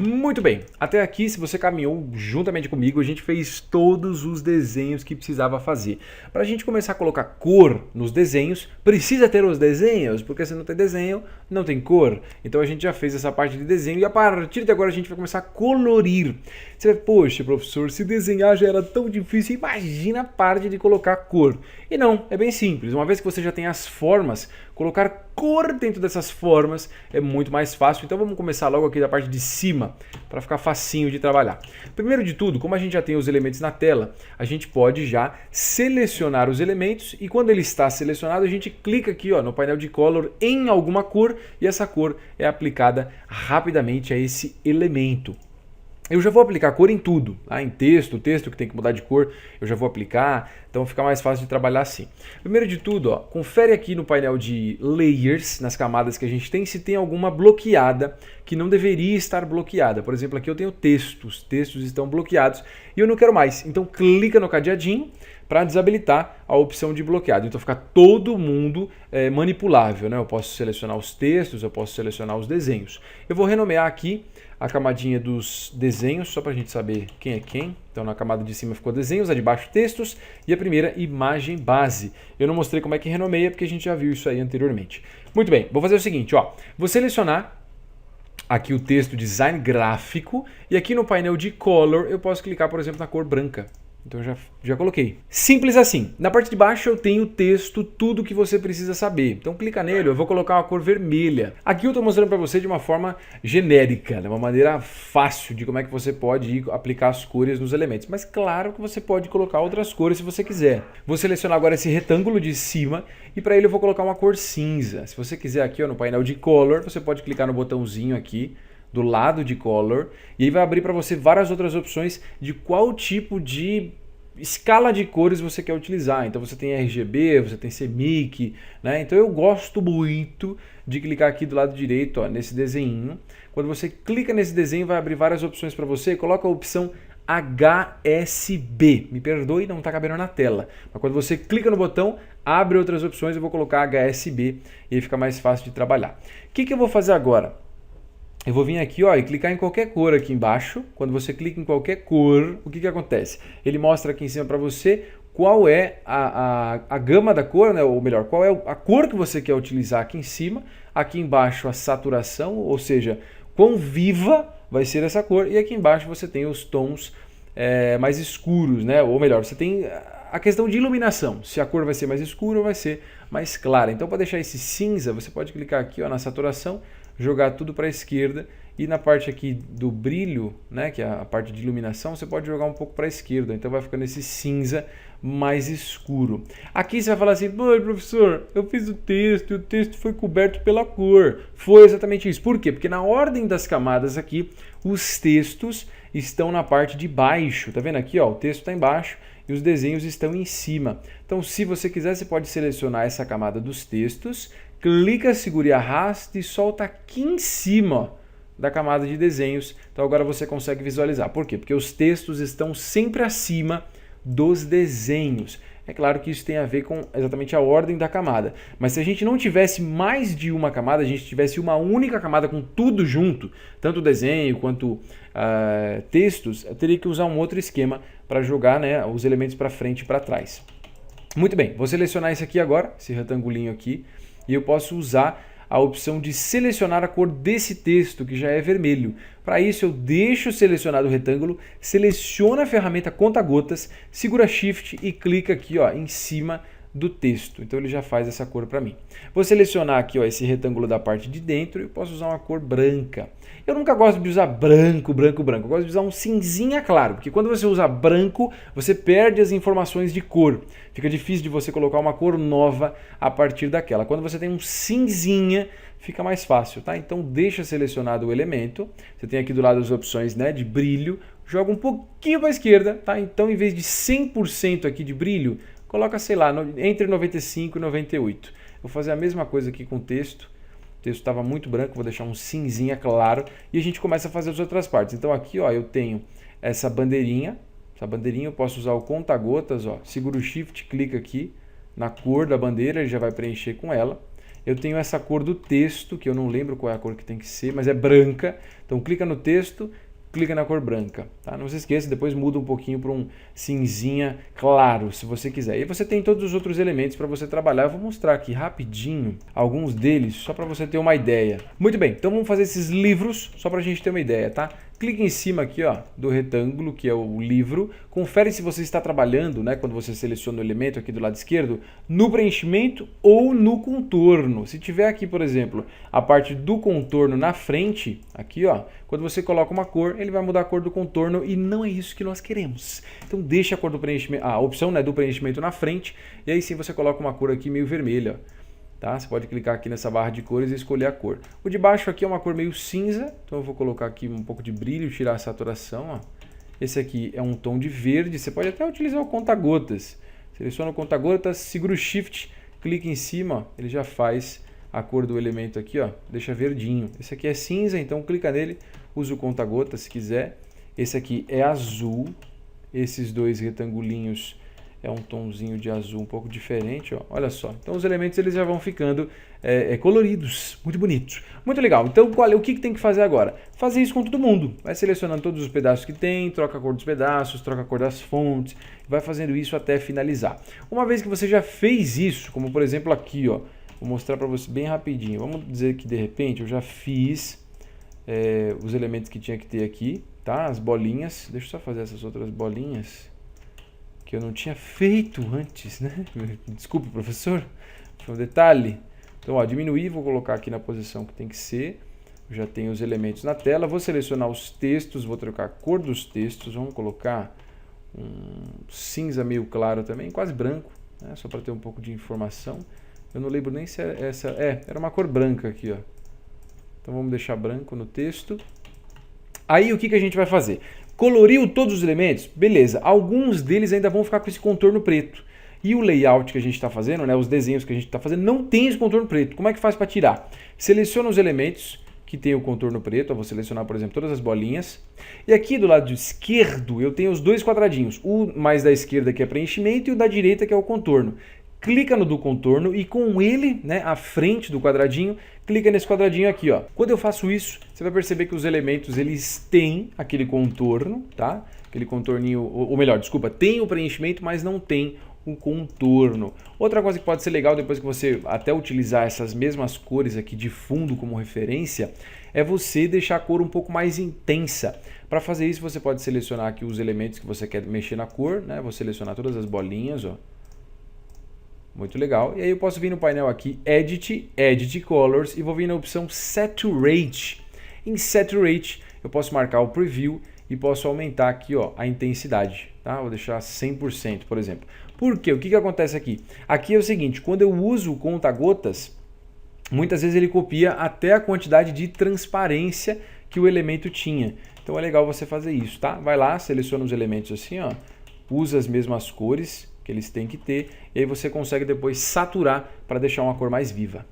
Muito bem, até aqui, se você caminhou juntamente comigo, a gente fez todos os desenhos que precisava fazer. Para a gente começar a colocar cor nos desenhos, precisa ter os desenhos, porque se não tem desenho, não tem cor. Então a gente já fez essa parte de desenho e a partir de agora a gente vai começar a colorir. Você vai, poxa, professor, se desenhar já era tão difícil, imagina a parte de colocar cor. E não, é bem simples. Uma vez que você já tem as formas, colocar cor dentro dessas formas é muito mais fácil. Então vamos começar logo aqui da parte de cima, para ficar facinho de trabalhar. Primeiro de tudo, como a gente já tem os elementos na tela, a gente pode já selecionar os elementos e quando ele está selecionado, a gente clica aqui no painel de Color em alguma cor e essa cor é aplicada rapidamente a esse elemento. Eu já vou aplicar cor em tudo, tá? Em texto, o texto que tem que mudar de cor, eu já vou aplicar, então fica mais fácil de trabalhar assim. Primeiro de tudo, confere aqui no painel de Layers, nas camadas que a gente tem, se tem alguma bloqueada que não deveria estar bloqueada. Por exemplo, aqui eu tenho textos, os textos estão bloqueados e eu não quero mais. Então clica no cadeadinho para desabilitar a opção de bloqueado. Então fica todo mundo manipulável, né? Eu posso selecionar os textos, eu posso selecionar os desenhos. Eu vou renomear aqui a camadinha dos desenhos, só para a gente saber quem é quem. Então na camada de cima ficou desenhos, a de baixo textos e a primeira imagem base. Eu não mostrei como é que renomeia porque a gente já viu isso aí anteriormente. Muito bem, vou fazer o seguinte, vou selecionar aqui o texto design gráfico e aqui no painel de color eu posso clicar, por exemplo, na cor branca. Então já coloquei. Simples assim. Na parte de baixo eu tenho o texto, tudo que você precisa saber. Então clica nele, eu vou colocar uma cor vermelha. Aqui eu estou mostrando para você de uma forma genérica, de uma maneira fácil de como é que você pode aplicar as cores nos elementos. Mas claro que você pode colocar outras cores se você quiser. Vou selecionar agora esse retângulo de cima e para ele eu vou colocar uma cor cinza. Se você quiser aqui no painel de color, você pode clicar no botãozinho aqui do lado de color e aí vai abrir para você várias outras opções de qual tipo de escala de cores você quer utilizar. Então você tem RGB, você tem CMYK, né? Então eu gosto muito de clicar aqui do lado direito nesse desenho. Quando você clica nesse desenho vai abrir várias opções para você, coloca a opção HSB. Me perdoe, não está cabendo na tela. Mas quando você clica no botão, abre outras opções, eu vou colocar HSB e aí fica mais fácil de trabalhar. O que eu vou fazer agora? Eu vou vir aqui e clicar em qualquer cor aqui embaixo. Quando você clica em qualquer cor, o que acontece? Ele mostra aqui em cima para você qual é a gama da cor, né? Ou melhor, qual é a cor que você quer utilizar aqui em cima. Aqui embaixo a saturação, ou seja, quão viva vai ser essa cor. E aqui embaixo você tem os tons mais escuros, né? Ou melhor, você tem a questão de iluminação. Se a cor vai ser mais escura ou vai ser mais clara. Então para deixar esse cinza, você pode clicar aqui na saturação, jogar tudo para a esquerda e na parte aqui do brilho, né, que é a parte de iluminação, você pode jogar um pouco para a esquerda, então vai ficando esse cinza mais escuro. Aqui você vai falar assim, pô, professor, eu fiz o texto e o texto foi coberto pela cor. Foi exatamente isso. Por quê? Porque na ordem das camadas aqui, os textos estão na parte de baixo. Tá vendo aqui? O texto está embaixo e os desenhos estão em cima. Então, se você quiser, você pode selecionar essa camada dos textos, clica, segura e arrasta e solta aqui em cima da camada de desenhos. Então agora você consegue visualizar. Por quê? Porque os textos estão sempre acima dos desenhos. É claro que isso tem a ver com exatamente a ordem da camada. Mas se a gente não tivesse mais de uma camada, a gente tivesse uma única camada com tudo junto, tanto desenho quanto textos, eu teria que usar um outro esquema para jogar, né, os elementos para frente e para trás. Muito bem, vou selecionar esse aqui agora, esse retangulinho aqui, e eu posso usar a opção de selecionar a cor desse texto, que já é vermelho. Para isso eu deixo selecionado o retângulo, seleciono a ferramenta conta-gotas, segura Shift e clica aqui em cima do texto. Então ele já faz essa cor para mim. Vou selecionar aqui esse retângulo da parte de dentro e posso usar uma cor branca. Eu nunca gosto de usar branco. Eu gosto de usar um cinzinha claro, porque quando você usa branco, você perde as informações de cor. Fica difícil de você colocar uma cor nova a partir daquela. Quando você tem um cinzinha, fica mais fácil, tá? Então deixa selecionado o elemento. Você tem aqui do lado as opções, né, de brilho. Joga um pouquinho para a esquerda, tá? Então em vez de 100% aqui de brilho, coloca, sei lá, entre 95 e 98. Vou fazer a mesma coisa aqui com o texto. O texto estava muito branco, vou deixar um cinzinha claro. E a gente começa a fazer as outras partes. Então aqui eu tenho essa bandeirinha. Essa bandeirinha eu posso usar o conta-gotas. Segura o Shift, clica aqui na cor da bandeira, ele já vai preencher com ela. eu tenho essa cor do texto, que eu não lembro qual é a cor que tem que ser, mas é branca. Então clica no texto, clica na cor branca. Tá? Não se esqueça, depois muda um pouquinho para um cinzinha claro, se você quiser. E você tem todos os outros elementos para você trabalhar. Eu vou mostrar aqui rapidinho alguns deles, só para você ter uma ideia. Muito bem, então vamos fazer esses livros, só para a gente ter uma ideia, tá? Clique em cima aqui, ó, do retângulo, que é o livro. Confere se você está trabalhando, né, quando você seleciona o elemento aqui do lado esquerdo, no preenchimento ou no contorno. Se tiver aqui, por exemplo, a parte do contorno na frente, aqui, ó, quando você coloca uma cor, ele vai mudar a cor do contorno e não é isso que nós queremos. Então deixa a cor do preenchimento, a opção, né, do preenchimento na frente, e aí sim você coloca uma cor aqui meio vermelha, ó. Tá? Você pode clicar aqui nessa barra de cores e escolher a cor. O de baixo aqui é uma cor meio cinza, então eu vou colocar aqui um pouco de brilho, tirar a saturação. Ó. Esse aqui é um tom de verde, você pode até utilizar o conta-gotas. Seleciona o conta-gotas, segura o Shift, clica em cima, ó, ele já faz a cor do elemento aqui, ó, deixa verdinho. Esse aqui é cinza, então clica nele, usa o conta-gotas se quiser. Esse aqui é azul, esses dois retangulinhos é um tomzinho de azul um pouco diferente, ó. Olha só. Então os elementos eles já vão ficando coloridos, muito bonitos. Muito legal. Então o que tem que fazer agora? Fazer isso com todo mundo. Vai selecionando todos os pedaços que tem, troca a cor dos pedaços, troca a cor das fontes, vai fazendo isso até finalizar. Uma vez que você já fez isso, como por exemplo aqui, ó, vou mostrar para você bem rapidinho. Vamos dizer que de repente eu já fiz os elementos que tinha que ter aqui, tá? As bolinhas. Deixa eu só fazer essas outras bolinhas que eu não tinha feito antes, né? Desculpe, professor, foi um detalhe. Então, ó, diminuir, vou colocar aqui na posição que tem que ser. Eu já tenho os elementos na tela, vou selecionar os textos, vou trocar a cor dos textos, vamos colocar um cinza meio claro também, quase branco, né? Só para ter um pouco de informação. Eu não lembro nem se era essa... era uma cor branca aqui, ó. Então vamos deixar branco no texto. Aí o que a gente vai fazer? Coloriu todos os elementos? Beleza. Alguns deles ainda vão ficar com esse contorno preto. E o layout que a gente está fazendo, né, os desenhos que a gente está fazendo, não tem esse contorno preto. Como é que faz para tirar? Seleciona os elementos que tem o contorno preto. Eu vou selecionar, por exemplo, todas as bolinhas. E aqui do lado esquerdo eu tenho os dois quadradinhos. O mais da esquerda que é preenchimento e o da direita que é o contorno. Clica no do contorno e com ele, né, à frente do quadradinho, clica nesse quadradinho aqui, ó. Quando eu faço isso, você vai perceber que os elementos eles têm aquele contorno, tá? Aquele contorninho, ou melhor, desculpa, tem o preenchimento, mas não tem o contorno. Outra coisa que pode ser legal depois que você até utilizar essas mesmas cores aqui de fundo como referência, é você deixar a cor um pouco mais intensa. Para fazer isso, você pode selecionar aqui os elementos que você quer mexer na cor, né? Vou selecionar todas as bolinhas, ó. Muito legal. E aí eu posso vir no painel aqui, Edit Colors, e vou vir na opção Saturate. Em Saturate, eu posso marcar o Preview e posso aumentar aqui, ó, a intensidade. Tá? Vou deixar 100%, por exemplo. Por quê? O que acontece aqui? Aqui é o seguinte, quando eu uso o conta-gotas, muitas vezes ele copia até a quantidade de transparência que o elemento tinha. Então é legal você fazer isso, tá? Vai lá, seleciona os elementos assim, ó, usa as mesmas cores que eles têm que ter, e aí você consegue depois saturar para deixar uma cor mais viva.